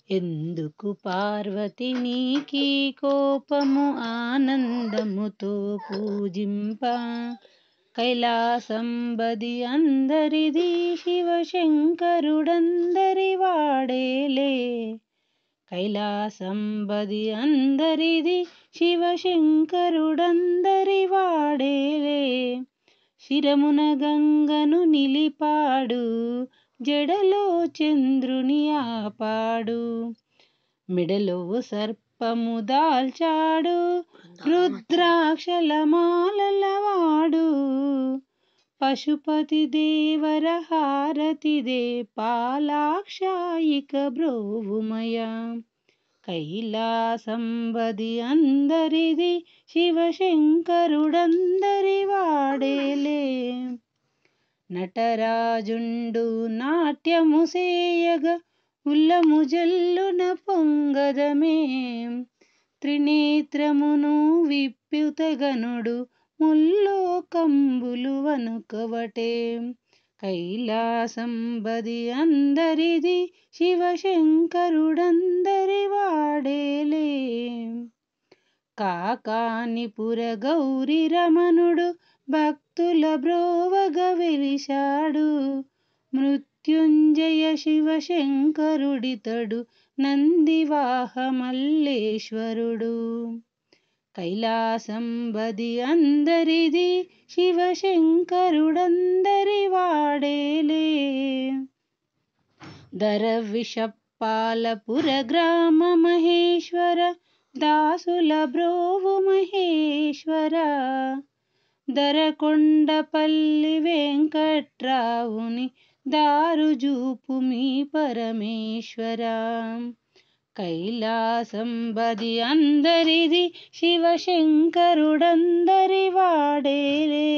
ఎందుకు పార్వతి నీకీ కోపము ఆనందముతో పూజింప కైలాసంబది అందరిది శివశంకరుడందరి వాడేలే కైలాసంబది అందరిది శివశంకరుడందరి వాడేలే శిరమున గంగను నిలిపాడు జడలో చంద్రుని ఆపాడు మెడలో సర్పము దాల్చాడు రుద్రాక్షల మాలలవాడు పశుపతి దేవర హారతిదే పాలాక్షాయిక బ్రోవుమయ కైలాసంబది అందరిది శివశంకరుడందరి వాడేలే నటరాజుండు నాట్యము సేయగ ఉల్లము జల్లున పొంగదమే త్రినేత్రమును విప్యుతగనుడు ముల్లోకంబులు వనుకవటే కైలాసంబది అందరిది శివశంకరుడందరి వాడేలే కాకానిపుర గౌరి రమణుడు భక్తుల బ్రోవగ వెలిశాడు మృత్యుంజయ శివశంకరుడితడు నందివాహ మల్లేశ్వరుడు కైలాసంబది అందరిది శివశంకరుడందరి వాడేలే దరవిషప్పాలపుర గ్రామ మహేశ్వర దాసుల బ్రోవు మహేశ్వర దరకొండపల్లి వెంకట్రావుని దారుజూపు మీ పరమేశ్వర కైలాసంబది అందరిది శివశంకరుడందరి వాడేలే